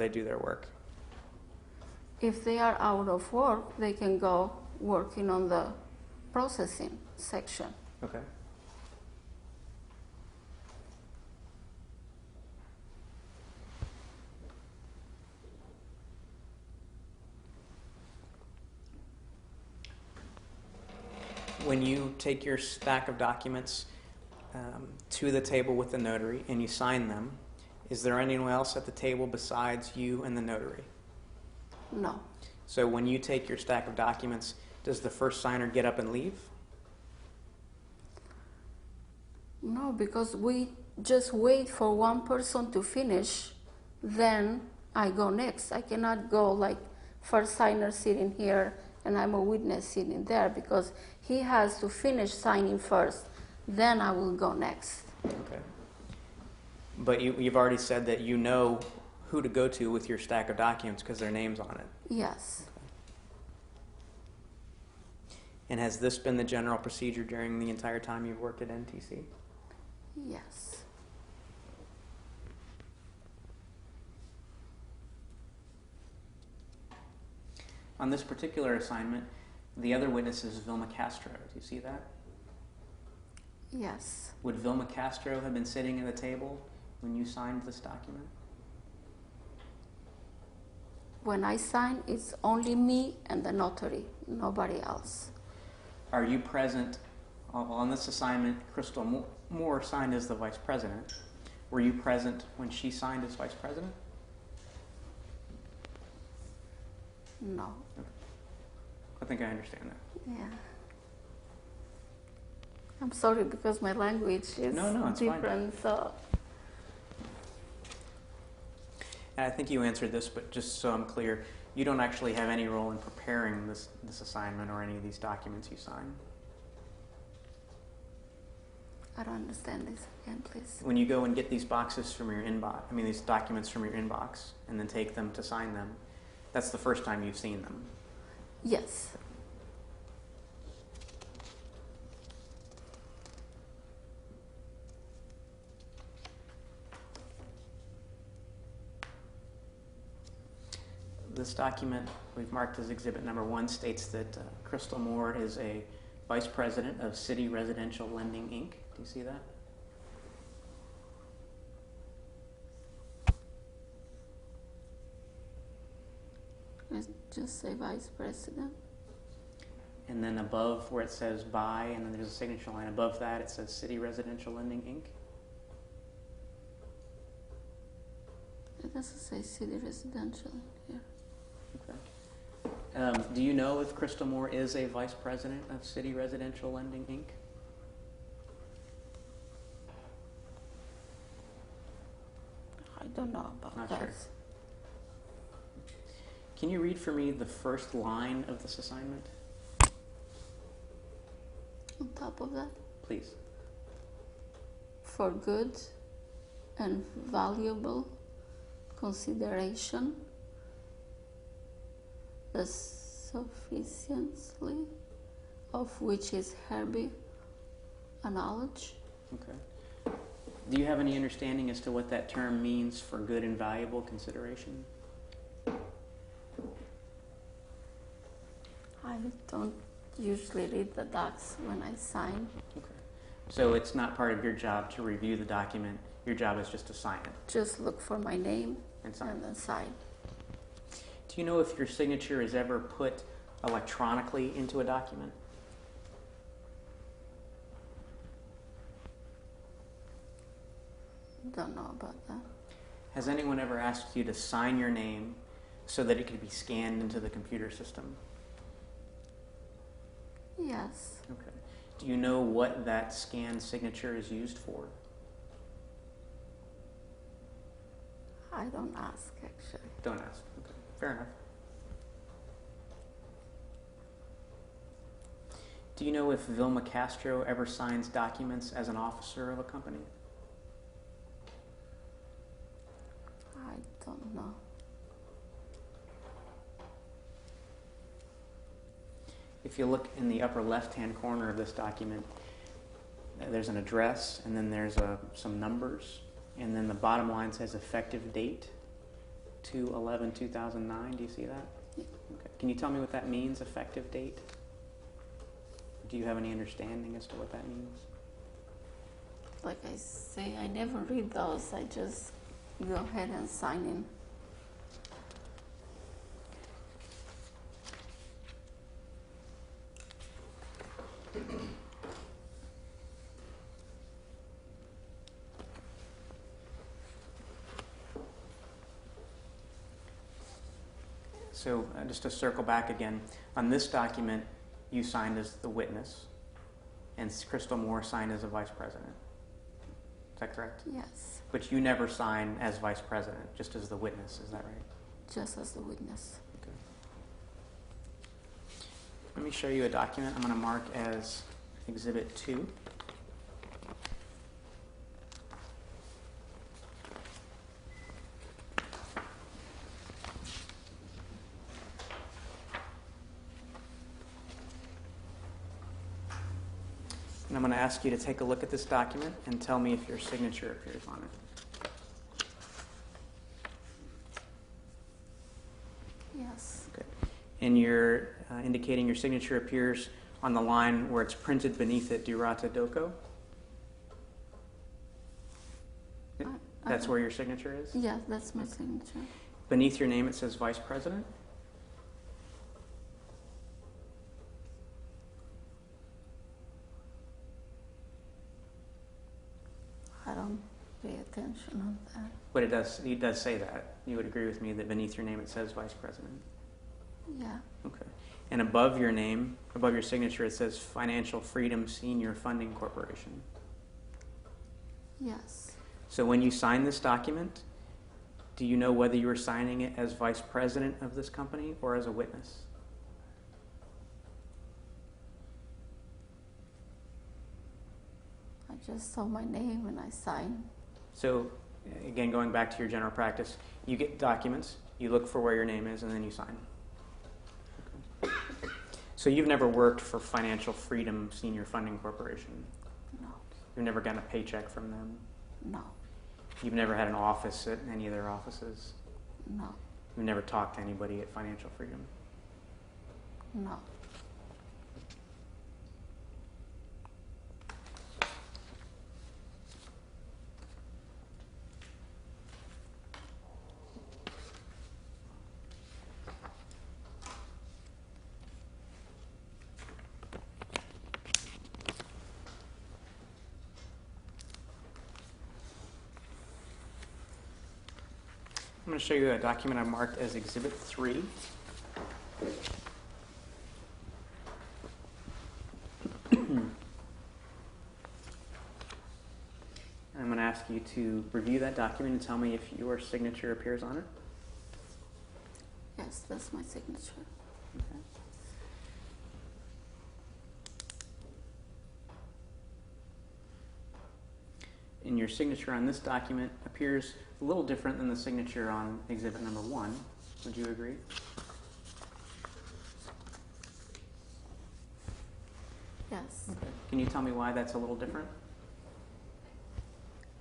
they do their work? If they are out of work, they can go working on the processing section. Okay. When you take your stack of documents to the table with the notary and you sign them, is there anyone else at the table besides you and the notary? No. So when you take your stack of documents, does the first signer get up and leave? No, because we just wait for one person to finish, then I go next. I cannot go like first signer sitting here and I'm a witness sitting there, because he has to finish signing first, then I will go next. Okay. But you've already said that you know who to go to with your stack of documents because their name's on it. Yes. Okay. And has this been the general procedure during the entire time you've worked at NTC? Yes. On this particular assignment, the other witness is Vilma Castro. Do you see that? Yes. Would Vilma Castro have been sitting at the table when you signed this document? When I sign, it's only me and the notary, nobody else. Are you present on this assignment? Crystal Moore signed as the vice president. Were you present when she signed as vice president? No. Okay. I think I understand that. Yeah. I'm sorry because my language is it's different. Fine. So. And I think you answered this, but just so I'm clear, you don't actually have any role in preparing this assignment or any of these documents you sign? I don't understand this again, please. When you go and get these boxes from your inbox, these documents from your inbox, and then take them to sign them, that's the first time you've seen them? Yes. This document we've marked as Exhibit Number 1 states that Crystal Moore is a Vice President of Citi Residential Lending, Inc. Do you see that? Let's just say Vice President. And then above where it says by, and then there's a signature line above that, it says Citi Residential Lending, Inc. It doesn't say Citi Residential here. Okay. Do you know if Crystal Moore is a Vice President of Citi Residential Lending, Inc.? I don't know about Not that. sure. Can you read for me the first line of this assignment? On top of that, Please. for good and valuable consideration, the sufficiency of which is hereby acknowledged. Okay. Do you have any understanding as to what that term means, for good and valuable consideration? I don't usually read the docs when I sign. Okay. So it's not part of your job to review the document. Your job is just to sign it. Just look for my name And sign. and then sign. Do you know if your signature is ever put electronically into a document? Don't know about that. Has anyone ever asked you to sign your name so that it could be scanned into the computer system? Yes. Okay. Do you know what that scanned signature is used for? I don't ask, actually. Don't ask. Okay. Fair enough. Do you know if Vilma Castro ever signs documents as an officer of a company? I don't know. If you look in the upper left-hand corner of this document, there's an address, and then there's some numbers, and then the bottom line says effective date. 2/11/2009. Do you see that? Yeah. Okay. Can you tell me what that means, effective date? Do you have any understanding as to what that means? Like I say, I never read those. I just go ahead and sign in. So just to circle back again, on this document, you signed as the witness, and Crystal Moore signed as a vice president. Is that correct? Yes, But you never sign as vice president, just as the witness. Is that right? just as the witness. Okay. Let me show you a document I'm going to mark as Exhibit 2. And I'm going to ask you to take a look at this document and tell me if your signature appears on it. Yes, Okay. And you're indicating your signature appears on the line where it's printed beneath it, Dhurata Doko? That's where your signature is? yeah, that's my signature. Beneath your name it says Vice President? I don't pay attention on that. But it does say that. You would agree with me that beneath your name it says Vice President? Yeah, Okay. And above your name, above your signature, it says Financial Freedom Senior Funding Corporation. yes, So when you sign this document, do you know whether you were signing it as vice president of this company or as a witness? I just saw my name and I signed. So again, going back to your general practice, you get documents, you look for where your name is, and then you sign. Okay. So you've never worked for Financial Freedom Senior Funding Corporation? No, You've never gotten a paycheck from them? no, You've never had an office at any of their offices? no, You've never talked to anybody at Financial Freedom? no. I'm going to show you a document I marked as Exhibit 3. I'm going to ask you to review that document and tell me if your signature appears on it. Yes, that's my signature. Okay. And your signature on this document appears a little different than the signature on exhibit number 1. Would you agree? Yes, Can you tell me why that's a little different?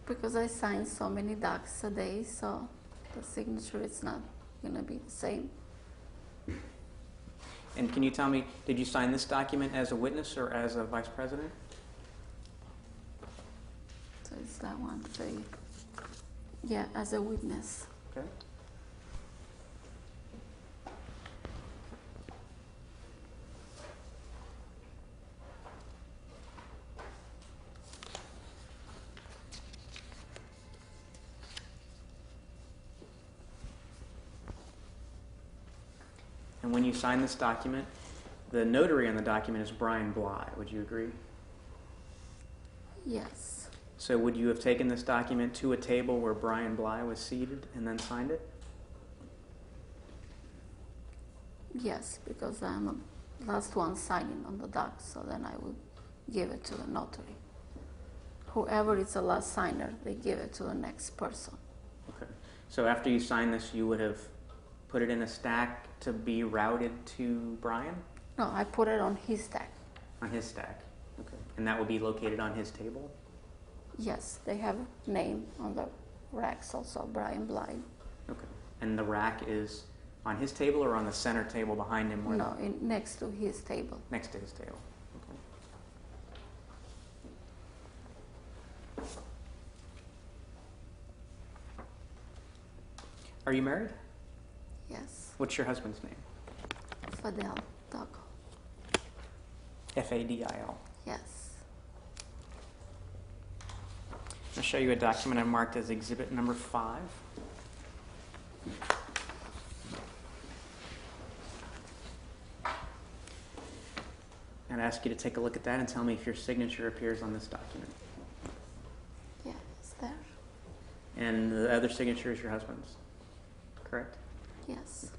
because I sign so many docs a day, so the signature is not going to be the same. And can you tell me, did you sign this document as a witness or as a vice president? So it's that one. So yeah, as a witness. Okay. And when you sign this document, the notary on the document is Brian Bly. Would you agree? Yes, So would you have taken this document to a table where Brian Bly was seated and then signed it? yes, because I'm the last one signing on the doc, so then I would give it to the notary. Whoever is the last signer, they give it to the next person. Okay. So after you sign this, you would have put it in a stack to be routed to Brian? No, I put it on his stack. On his stack. Okay. And that will be located on his table? Yes, they have a name on the racks also, Brian Bly. Okay. And the rack is on his table or on the center table behind him? No, next to his table. Next to his table. Okay. Are you married? Yes. What's your husband's name? Fadel Doko. Fadil. Yes. I'll show you a document I marked as exhibit number 5. And ask you to take a look at that and tell me if your signature appears on this document. Yeah, it's there. And the other signature is your husband's, correct? Yes.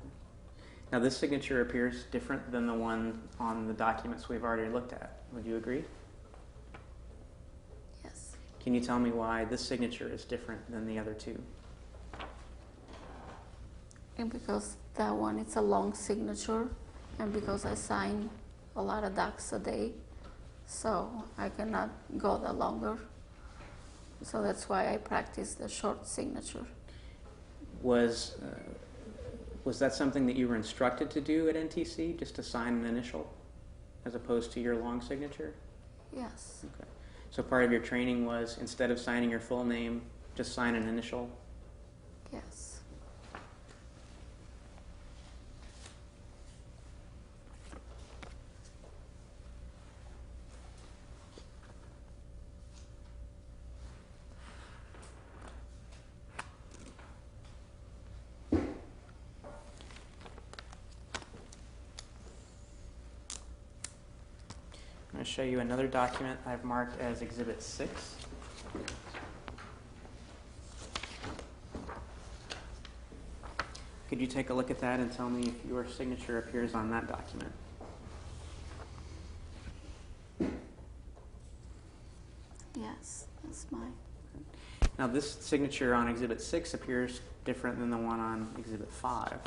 Now this signature appears different than the one on the documents we've already looked at. Would you agree? Yes. Can you tell me why this signature is different than the other two? And because that one, it's a long signature, and because I sign a lot of docs a day, so I cannot go that longer. So that's why I practice the short signature. Was that something that you were instructed to do at NTC, just to sign an initial, as opposed to your long signature? Yes. Okay. So part of your training was, instead of signing your full name, just sign an initial? Yes. I'm going to show you another document I've marked as Exhibit 6. Could you take a look at that and tell me if your signature appears on that document? Yes, that's mine. Now this signature on Exhibit 6 appears different than the one on Exhibit 5.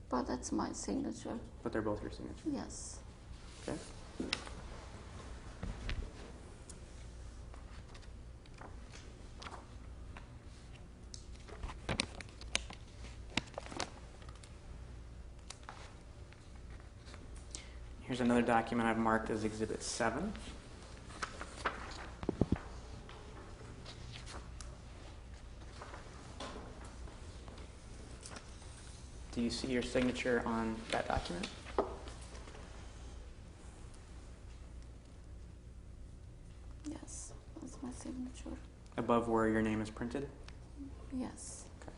But that's my signature. But they're both your signature. Yes. Okay. Here's another document I've marked as Exhibit 7. Do you see your signature on that document? Yes, that's my signature. Above where your name is printed? Yes. Okay.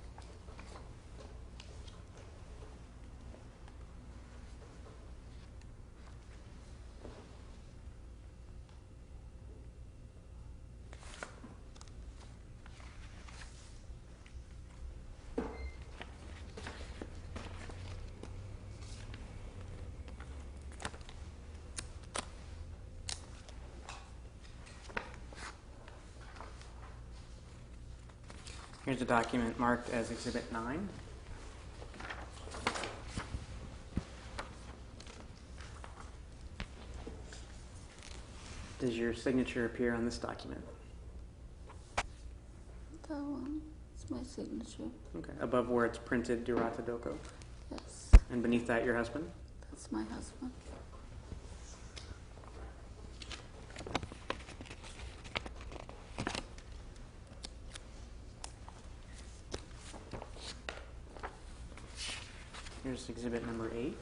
Here's a document marked as Exhibit 9. Does your signature appear on this document? That one is my signature. Okay. Above where it's printed, Dhurata Doko. Yes, And beneath that, your husband? that's my husband. Here's exhibit number 8.